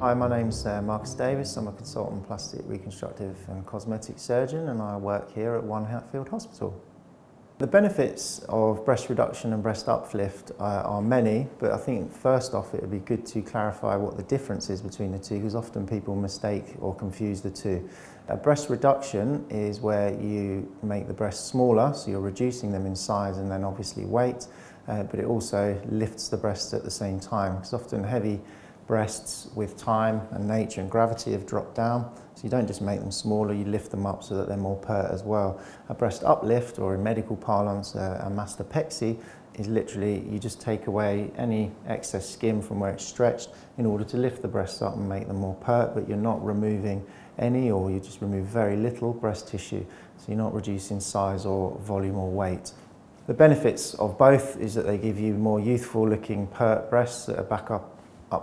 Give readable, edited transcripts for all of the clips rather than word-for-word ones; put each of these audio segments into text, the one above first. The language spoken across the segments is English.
Hi, my name's Marcus Davis. I'm a consultant plastic reconstructive and cosmetic surgeon, and I work here at One Hatfield Hospital. The benefits of breast reduction and breast uplift are many, but I think first off it would be good to clarify what the difference is between the two, because often people mistake or confuse the two. Breast reduction is where you make the breasts smaller, so you're reducing them in size and then obviously weight, but it also lifts the breasts at the same time, because often heavy breasts with time and nature and gravity have dropped down, so you don't just make them smaller, you lift them up so that they're more pert as well. A breast uplift, or in medical parlance a mastoplexy, is literally you just take away any excess skin from where it's stretched in order to lift the breasts up and make them more pert, but you're not removing any, or you just remove very little breast tissue, so you're not reducing size or volume or weight. The benefits of both is that they give you more youthful looking pert breasts that are back up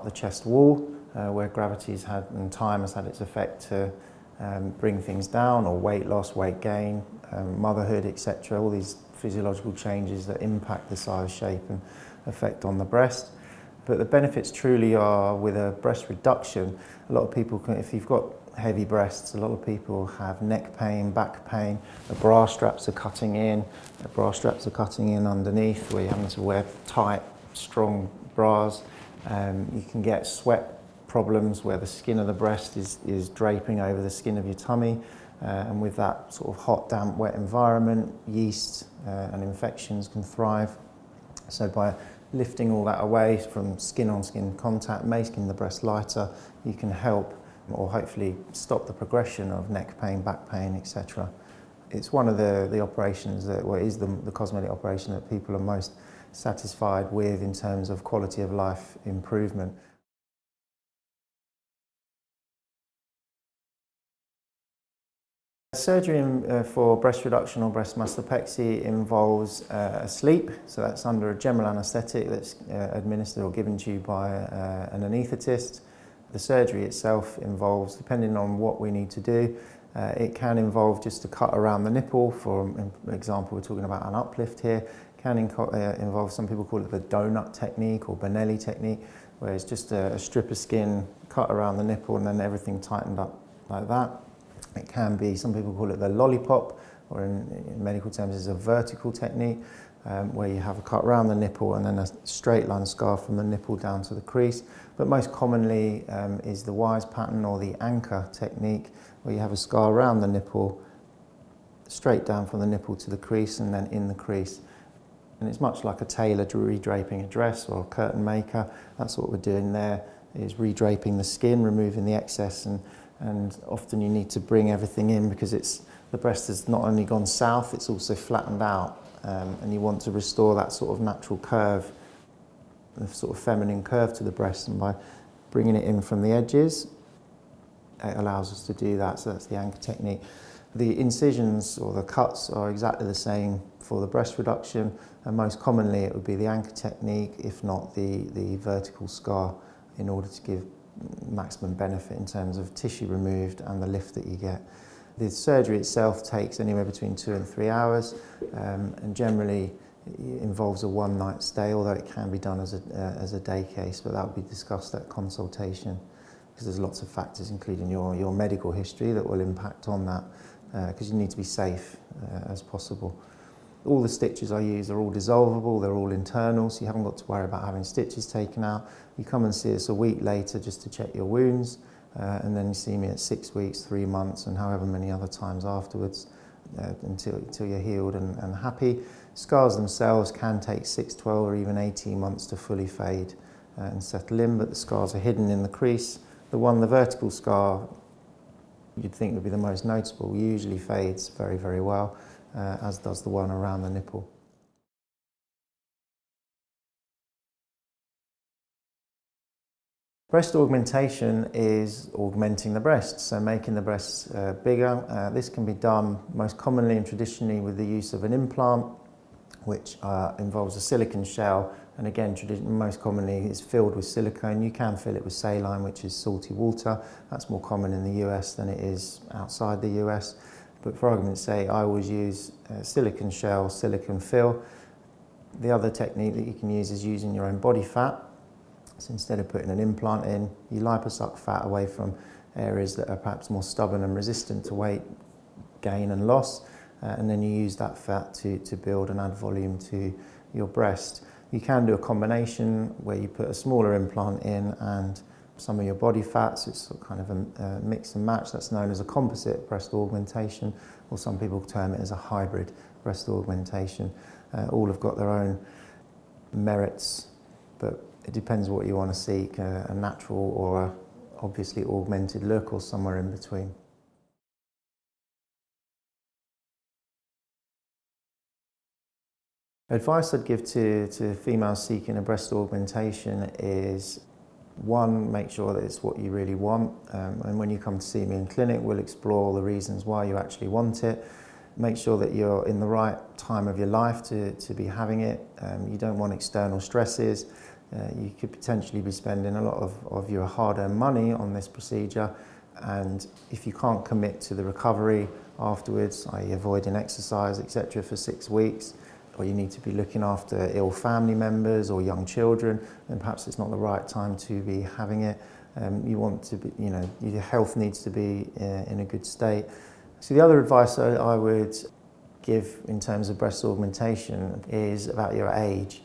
the chest wall, where gravity's had and time has had its effect to bring things down, or weight loss, weight gain, motherhood, etc. All these physiological changes that impact the size, shape and effect on the breast. But the benefits truly are with a breast reduction. A lot of people can, if you've got heavy breasts, a lot of people have neck pain, back pain, the bra straps are cutting in, underneath, where you're having to wear tight, strong bras. You can get sweat problems where the skin of the breast is draping over the skin of your tummy, and with that sort of hot, damp, wet environment, yeast and infections can thrive. So by lifting all that away from skin-on-skin contact, making the breast lighter, you can help or hopefully stop the progression of neck pain, back pain, etc. It's one of the operations that, well, it is the cosmetic operation that people are most satisfied with in terms of quality of life improvement. Surgery for breast reduction or breast mastoplexy involves a sleep, so that's under a general anaesthetic that's administered or given to you by an anaesthetist. The surgery itself involves, depending on what we need to do, it can involve just a cut around the nipple. For example, we're talking about an uplift here. Can involve, some people call it the donut technique or Benelli technique, where it's just a strip of skin cut around the nipple and then everything tightened up like that. It can be, some people call it the lollipop, or in medical terms is a vertical technique, where you have a cut around the nipple and then a straight line scar from the nipple down to the crease. But most commonly is the wise pattern or the anchor technique, where you have a scar around the nipple, straight down from the nipple to the crease and then in the crease. And it's much like a tailor redraping a dress or a curtain maker. That's what we're doing there, is redraping the skin, removing the excess, and often you need to bring everything in because the breast has not only gone south, it's also flattened out, and you want to restore that sort of natural curve, the sort of feminine curve to the breast, and by bringing it in from the edges, it allows us to do that. So that's the anchor technique. The incisions or the cuts are exactly the same for the breast reduction, and most commonly it would be the anchor technique, if not the vertical scar, in order to give maximum benefit in terms of tissue removed and the lift that you get. The surgery itself takes anywhere between 2 and 3 hours, and generally it involves a one-night stay, although it can be done as a day case, but that will be discussed at consultation, because there's lots of factors, including your medical history, that will impact on that, because you need to be safe as possible. All the stitches I use are all dissolvable, they're all internal, so you haven't got to worry about having stitches taken out. You come and see us a week later just to check your wounds, and then you see me at 6 weeks, 3 months, and however many other times afterwards, until you're healed and happy. Scars themselves can take 6, 12 or even 18 months to fully fade and settle in, but the scars are hidden in the crease. The vertical scar, you'd think would be the most noticeable, usually fades very, very well, as does the one around the nipple. Breast augmentation is augmenting the breasts, so making the breasts bigger. This can be done most commonly and traditionally with the use of an implant, which involves a silicone shell, and again, most commonly is filled with silicone. You can fill it with saline, which is salty water. That's more common in the US than it is outside the US. But for argument's sake, I always use silicone shell, silicone fill. The other technique that you can use is using your own body fat. So instead of putting an implant in, you liposuck fat away from areas that are perhaps more stubborn and resistant to weight gain and loss, and then you use that fat to build and add volume to your breast. You can do a combination where you put a smaller implant in and some of your body fats. It's kind of a mix and match. That's known as a composite breast augmentation, or some people term it as a hybrid breast augmentation. All have got their own merits, but it depends what you want to seek, a natural or a obviously augmented look, or somewhere in between. Advice I'd give to females seeking a breast augmentation is, one, make sure that it's what you really want, and when you come to see me in clinic, we'll explore the reasons why you actually want it. Make sure that you're in the right time of your life to be having it. You don't want external stresses. You could potentially be spending a lot of your hard-earned money on this procedure, and if you can't commit to the recovery afterwards, i.e. avoiding exercise, etc. for 6 weeks, or you need to be looking after ill family members or young children, then perhaps it's not the right time to be having it. You want to be, your health needs to be in a good state. So the other advice I would give in terms of breast augmentation is about your age.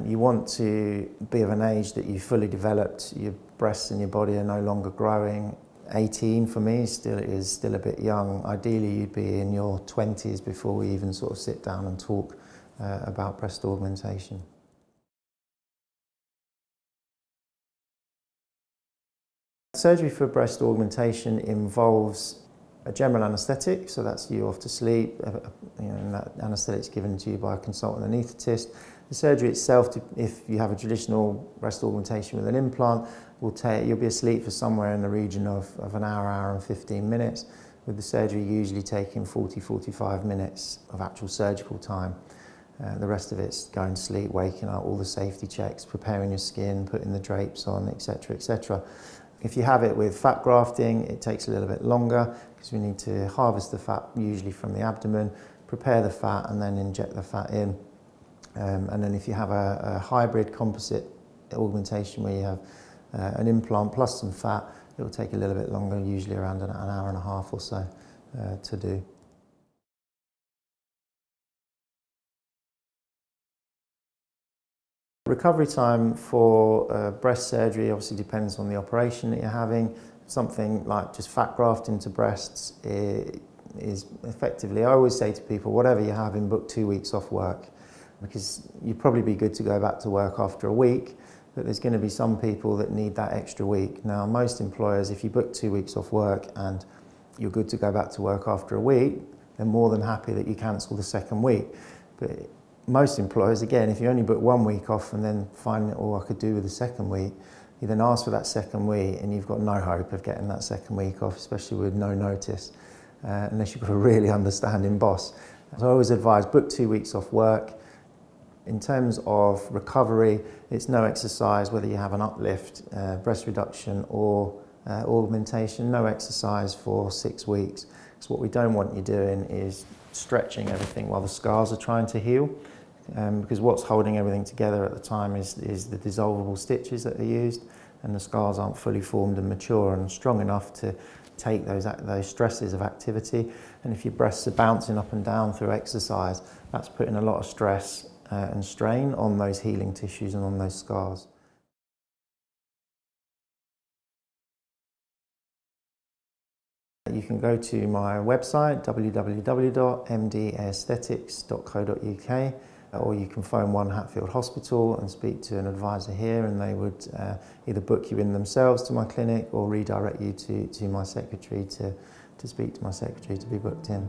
You want to be of an age that you've fully developed, your breasts and your body are no longer growing. 18 for me is still a bit young. Ideally you'd be in your 20s before we even sort of sit down and talk about breast augmentation. Surgery for breast augmentation involves a general anaesthetic, so that's you off to sleep, and that anaesthetic's given to you by a consultant anaesthetist. The surgery itself, if you have a traditional breast augmentation with an implant, you'll be asleep for somewhere in the region of an hour and 15 minutes, with the surgery usually taking 40-45 minutes of actual surgical time. The rest of it's going to sleep, waking up, all the safety checks, preparing your skin, putting the drapes on, etc., etc. If you have it with fat grafting, it takes a little bit longer because we need to harvest the fat usually from the abdomen, prepare the fat and then inject the fat in. And then if you have a hybrid composite augmentation where you have an implant plus some fat, it will take a little bit longer, usually around an hour and a half or so to do. Recovery time for breast surgery obviously depends on the operation that you're having. Something like just fat graft into breasts is effectively, I always say to people, whatever you're having, book 2 weeks off work, because you'd probably be good to go back to work after a week, but there's going to be some people that need that extra week. Now, most employers, if you book 2 weeks off work and you're good to go back to work after a week, they're more than happy that you cancel the second week. But most employers, again, if you only book 1 week off and then find that, I could do with the second week, you then ask for that second week and you've got no hope of getting that second week off, especially with no notice, unless you've got a really understanding boss. So I always advise book 2 weeks off work. In terms of recovery, it's no exercise, whether you have an uplift, breast reduction or augmentation, no exercise for 6 weeks. So what we don't want you doing is stretching everything while the scars are trying to heal. Because what's holding everything together at the time is the dissolvable stitches that are used, and the scars aren't fully formed and mature and strong enough to take those stresses of activity. And if your breasts are bouncing up and down through exercise, that's putting a lot of stress and strain on those healing tissues and on those scars. You can go to my website, www.mdaesthetics.co.uk, or you can phone One Hatfield Hospital and speak to an advisor here, and they would either book you in themselves to my clinic or redirect you to my secretary to speak to my secretary to be booked in.